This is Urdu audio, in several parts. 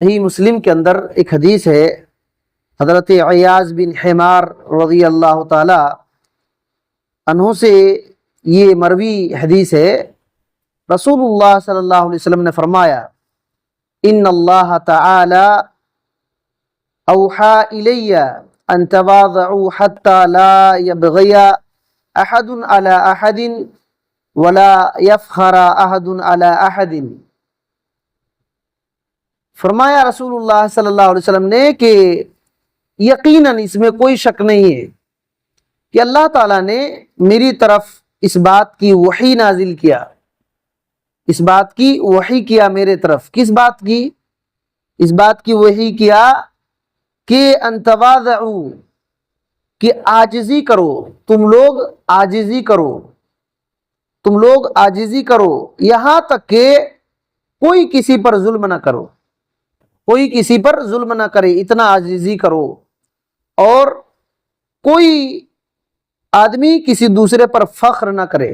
صحیح مسلم کے اندر ایک حدیث ہے، حضرت عیاض بن حمار رضی اللہ تعالی عنہ سے یہ مروی حدیث ہے۔ رسول اللہ صلی اللہ علیہ وسلم نے فرمایا، ان اللہ تعالی اوحى الی ان تواضعوا حتى لا يبغي احد على احد ولا يفخر احد على احد۔ فرمایا رسول اللہ صلی اللہ علیہ وسلم نے کہ یقیناً اس میں کوئی شک نہیں ہے کہ اللہ تعالیٰ نے میری طرف اس بات کی وحی نازل کیا، اس بات کی وحی کیا میرے طرف۔ کس بات کی؟ اس بات کی وحی کیا کہ ان تواضعوا، کہ عاجزی کرو، تم لوگ عاجزی کرو، تم لوگ عاجزی کرو، یہاں تک کہ کوئی کسی پر ظلم نہ کرو، کوئی کسی پر ظلم نہ کرے، اتنا عاجزی کرو، اور کوئی آدمی کسی دوسرے پر فخر نہ کرے۔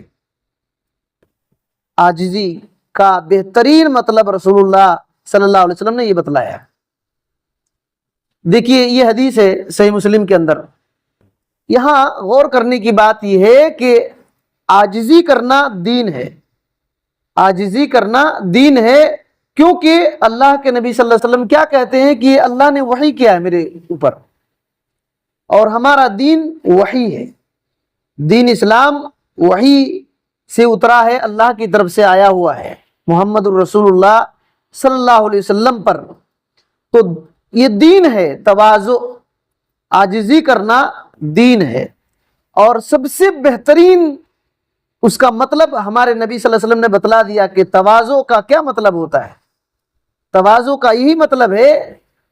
عاجزی کا بہترین مطلب رسول اللہ صلی اللہ علیہ وسلم نے یہ بتلایا۔ دیکھیے یہ حدیث ہے صحیح مسلم کے اندر، یہاں غور کرنے کی بات یہ ہے کہ عاجزی کرنا دین ہے، عاجزی کرنا دین ہے، کیونکہ اللہ کے نبی صلی اللہ علیہ وسلم کیا کہتے ہیں کہ اللہ نے وحی کیا ہے میرے اوپر، اور ہمارا دین وحی ہے، دین اسلام وحی سے اترا ہے، اللہ کی طرف سے آیا ہوا ہے محمد الرسول اللہ صلی اللہ علیہ وسلم پر۔ تو یہ دین ہے، تواضع، عاجزی کرنا دین ہے، اور سب سے بہترین اس کا مطلب ہمارے نبی صلی اللہ علیہ وسلم نے بتلا دیا کہ تواضع کا کیا مطلب ہوتا ہے۔ تواضع کا یہی مطلب ہے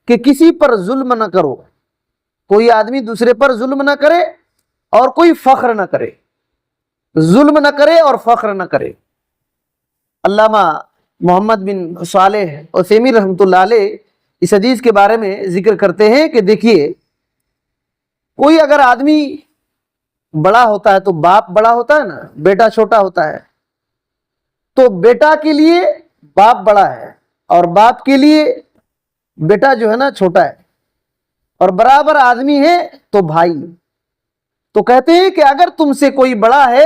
کہ کسی پر ظلم نہ کرو، کوئی آدمی دوسرے پر ظلم نہ کرے اور کوئی فخر نہ کرے، ظلم نہ کرے اور فخر نہ کرے۔ علامہ محمد بن صالح عثیمین رحمۃ اللہ علیہ اس حدیث کے بارے میں ذکر کرتے ہیں کہ دیکھیے، کوئی اگر آدمی بڑا ہوتا ہے تو باپ بڑا ہوتا ہے نا، بیٹا چھوٹا ہوتا ہے، تو بیٹا کے لیے باپ بڑا ہے اور باپ کے لیے بیٹا جو ہے نا چھوٹا ہے، اور برابر آدمی ہے تو بھائی۔ تو کہتے ہیں کہ اگر تم سے کوئی بڑا ہے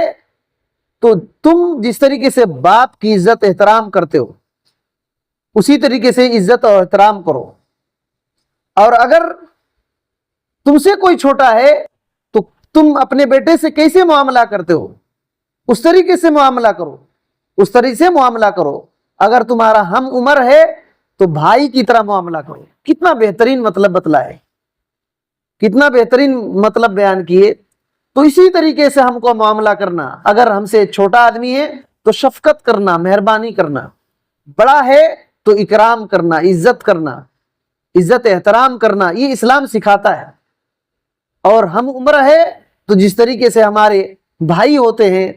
تو تم جس طریقے سے باپ کی عزت احترام کرتے ہو اسی طریقے سے عزت اور احترام کرو، اور اگر تم سے کوئی چھوٹا ہے تو تم اپنے بیٹے سے کیسے معاملہ کرتے ہو اس طریقے سے معاملہ کرو، اس طریقے سے معاملہ کرو۔ اگر تمہارا ہم عمر ہے تو بھائی کی طرح معاملہ کرو۔ کتنا بہترین مطلب بتلائے، کتنا بہترین مطلب بیان کیے۔ تو اسی طریقے سے ہم کو معاملہ کرنا، اگر ہم سے چھوٹا آدمی ہے تو شفقت کرنا، مہربانی کرنا، بڑا ہے تو اکرام کرنا، عزت کرنا، عزت احترام کرنا، یہ اسلام سکھاتا ہے۔ اور ہم عمر ہے تو جس طریقے سے ہمارے بھائی ہوتے ہیں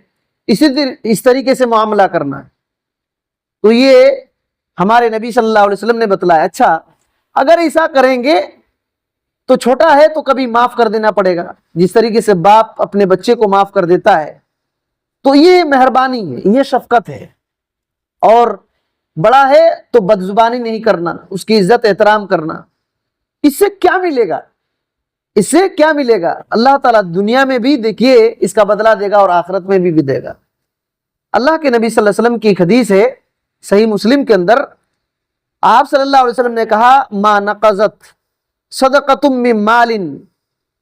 اس طریقے سے معاملہ کرنا، تو یہ ہمارے نبی صلی اللہ علیہ وسلم نے بتلایا۔ اچھا، اگر ایسا کریں گے تو چھوٹا ہے تو کبھی معاف کر دینا پڑے گا، جس طریقے سے باپ اپنے بچے کو معاف کر دیتا ہے، تو یہ مہربانی ہے، یہ شفقت ہے۔ اور بڑا ہے تو بدزبانی نہیں کرنا، اس کی عزت احترام کرنا۔ اس سے کیا ملے گا؟ اس سے کیا ملے گا؟ اللہ تعالیٰ دنیا میں بھی دیکھیے اس کا بدلہ دے گا اور آخرت میں بھی دے گا۔ اللہ کے نبی صلی اللہ علیہ وسلم کی ایک حدیث ہے صحیح مسلم کے اندر، آپ صلی اللہ علیہ وسلم نے کہا، ما نقضت صدقۃ من مال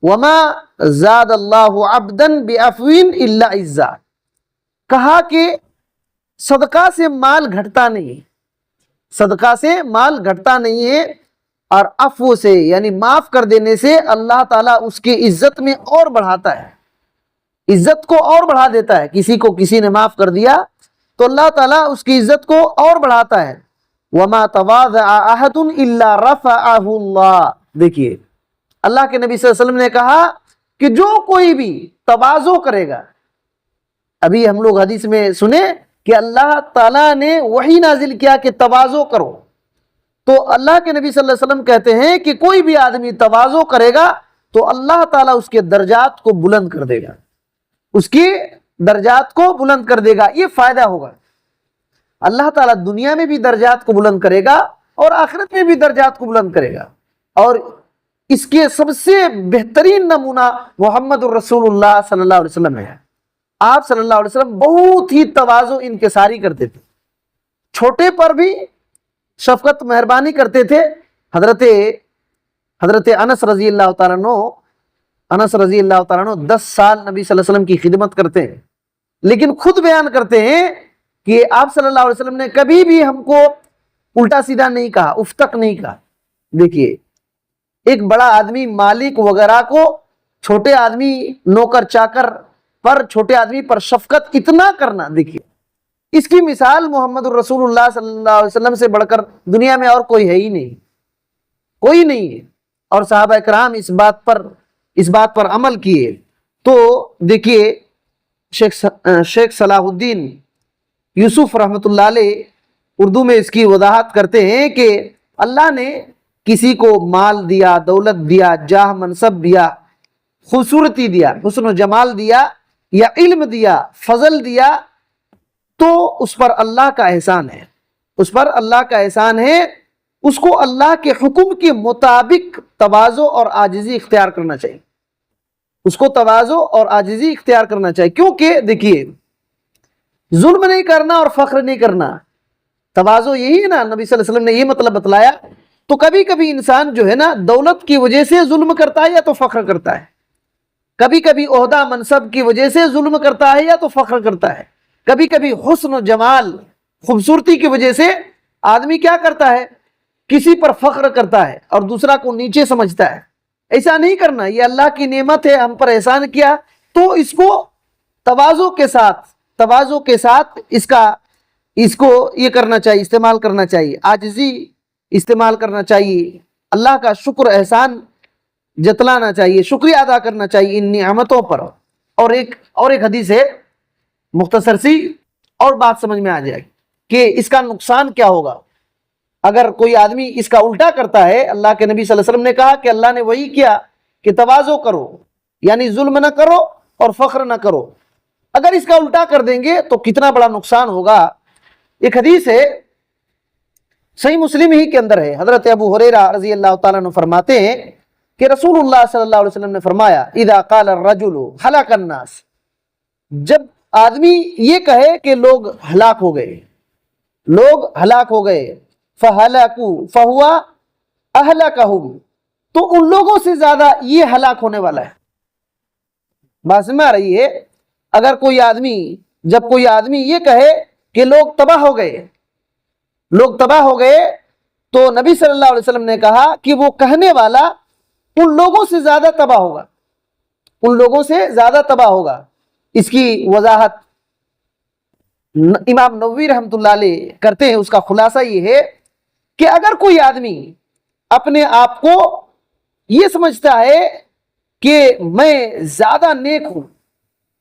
وما زاد اللہ عبدا بعفو الا عزا۔ کہا کہ صدقہ سے مال گھٹتا نہیں، صدقہ سے مال گھٹتا نہیں ہے، اور عفو سے یعنی معاف کر دینے سے اللہ تعالیٰ اس کی عزت میں اور بڑھاتا ہے، عزت کو اور بڑھا دیتا ہے۔ کسی نے معاف کر دیا تو اللہ تعالیٰ اس کی عزت کو اور بڑھاتا ہے۔ وما تواضع احد الا رفعہ اللہ۔ دیکھیے اللہ کے نبی صلی اللہ علیہ وسلم نے کہا کہ جو کوئی بھی تواضع کرے گا، ابھی ہم لوگ حدیث میں سنے کہ اللہ تعالیٰ نے وحی نازل کیا کہ تواضع کرو، تو اللہ کے نبی صلی اللہ علیہ وسلم کہتے ہیں کہ کوئی بھی آدمی تواضع کرے گا تو اللہ تعالیٰ اس کے درجات کو بلند کر دے گا، اس کی درجات کو بلند کر دے گا۔ یہ فائدہ ہوگا، اللہ تعالیٰ دنیا میں بھی درجات کو بلند کرے گا اور آخرت میں بھی درجات کو بلند کرے گا۔ اور اس کے سب سے بہترین نمونہ محمد الرسول اللہ صلی اللہ علیہ وسلم ہے۔ آپ صلی اللہ علیہ وسلم بہت ہی تواضع انکساری کرتے تھے، چھوٹے پر بھی شفقت مہربانی کرتے تھے۔ حضرت انس رضی اللہ تعالیٰ عنہ 10 سال نبی صلی اللہ علیہ وسلم کی خدمت کرتے ہیں، لیکن خود بیان کرتے ہیں کہ آپ صلی اللہ علیہ وسلم نے کبھی بھی ہم کو الٹا سیدھا نہیں کہا، اف تک نہیں کہا۔ دیکھیے، ایک بڑا آدمی مالک وغیرہ کو چھوٹے آدمی نوکر چاکر پر، چھوٹے آدمی پر شفقت اتنا کرنا، دیکھیے اس کی مثال محمد الرسول اللہ صلی اللہ علیہ وسلم سے بڑھ کر دنیا میں اور کوئی ہے ہی نہیں، کوئی نہیں ہے۔ اور صحابہ کرام اس بات پر عمل کیے۔ تو دیکھیے شیخ صلاح الدین یوسف رحمۃ اللہ علیہ اردو میں اس کی وضاحت کرتے ہیں کہ اللہ نے کسی کو مال دیا، دولت دیا، جاہ منصب دیا، خوبصورتی دیا، حسن و جمال دیا، یا علم دیا، فضل دیا، تو اس پر اللہ کا احسان ہے، اس پر اللہ کا احسان ہے۔ اس کو اللہ کے حکم کے مطابق تواضع اور عاجزی اختیار کرنا چاہیے، اس کو تواضع اور عاجزی اختیار کرنا چاہیے، کیونکہ دیکھیے ظلم نہیں کرنا اور فخر نہیں کرنا، تواضع یہی ہے نا، نبی صلی اللہ علیہ وسلم نے یہ مطلب بتلایا۔ تو کبھی کبھی انسان جو ہے نا دولت کی وجہ سے ظلم کرتا ہے یا تو فخر کرتا ہے، کبھی کبھی عہدہ منصب کی وجہ سے ظلم کرتا ہے یا تو فخر کرتا ہے، کبھی کبھی حسن و جمال خوبصورتی کی وجہ سے آدمی کیا کرتا ہے، کسی پر فخر کرتا ہے اور دوسرا کو نیچے سمجھتا ہے۔ ایسا نہیں کرنا، یہ اللہ کی نعمت ہے، ہم پر احسان کیا، تو اس کو تواضع کے ساتھ اس کو یہ کرنا چاہیے، استعمال کرنا چاہیے، عاجزی استعمال کرنا چاہیے، اللہ کا شکر احسان جتلانا چاہیے، شکریہ ادا کرنا چاہیے ان نعمتوں پر۔ اور ایک حدیث ہے مختصر سی، اور بات سمجھ میں آ جائے کہ اس کا نقصان کیا ہوگا اگر کوئی آدمی اس کا الٹا کرتا ہے۔ اللہ کے نبی صلی اللہ علیہ وسلم نے کہا کہ اللہ نے وہی کیا کہ تواضع کرو، یعنی ظلم نہ کرو اور فخر نہ کرو۔ اگر اس کا الٹا کر دیں گے تو کتنا بڑا نقصان ہوگا۔ ایک حدیث ہے صحیح مسلم ہی کے اندر ہے، حضرت ابو ہریرہ رضی اللہ تعالیٰ عنہ فرماتے ہیں کہ رسول اللہ صلی اللہ علیہ وسلم نے فرمایا، اذا قال الرجل ہلاک الناس، جب آدمی یہ کہے کہ لوگ ہلاک ہو گئے، فَهَلَكُوا فَهُوَ أَهْلَكَهُمْ، تو ان لوگوں سے زیادہ یہ ہلاک ہونے والا ہے۔ بات سمجھ میں آ رہی ہے؟ اگر جب کوئی آدمی یہ کہے کہ لوگ تباہ ہو گئے، تو نبی صلی اللہ علیہ وسلم نے کہا کہ وہ کہنے والا ان لوگوں سے زیادہ تباہ ہوگا، اس کی وضاحت امام نووی رحمۃ اللہ علیہ کرتے ہیں۔ اس کا خلاصہ یہ ہے کہ اگر کوئی آدمی اپنے آپ کو یہ سمجھتا ہے کہ میں زیادہ نیک ہوں،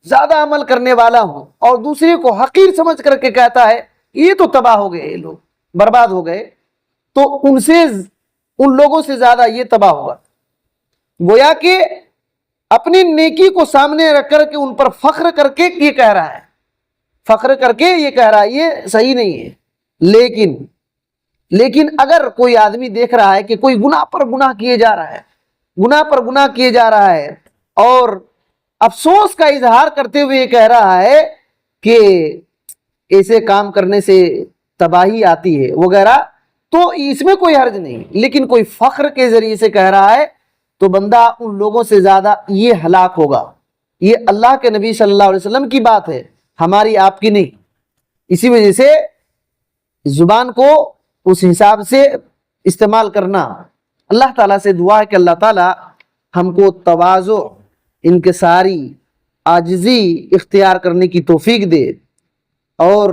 زیادہ عمل کرنے والا ہوں، اور دوسرے کو حقیر سمجھ کر کے کہتا ہے یہ تو تباہ ہو گئے، لوگ برباد ہو گئے، تو ان لوگوں سے زیادہ یہ تباہ ہوگا۔ گویا کہ اپنی نیکی کو سامنے رکھ کر کے ان پر فخر کر کے یہ کہہ رہا ہے، یہ صحیح نہیں ہے۔ لیکن اگر کوئی آدمی دیکھ رہا ہے کہ کوئی گناہ پر گناہ کیے جا رہا ہے اور افسوس کا اظہار کرتے ہوئے یہ کہہ رہا ہے کہ ایسے کام کرنے سے تباہی آتی ہے وغیرہ، تو اس میں کوئی حرج نہیں۔ لیکن کوئی فخر کے ذریعے سے کہہ رہا ہے تو بندہ ان لوگوں سے زیادہ یہ ہلاک ہوگا۔ یہ اللہ کے نبی صلی اللہ علیہ وسلم کی بات ہے، ہماری آپ کی نہیں۔ اسی وجہ سے زبان کو اس حساب سے استعمال کرنا۔ اللہ تعالیٰ سے دعا ہے کہ اللہ تعالیٰ ہم کو تواضع، انکساری، عاجزی اختیار کرنے کی توفیق دے، اور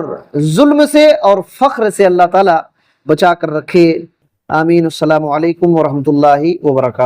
ظلم سے اور فخر سے اللہ تعالیٰ بچا کر رکھے۔ آمین۔ السلام علیکم ورحمۃ اللہ وبرکاتہ۔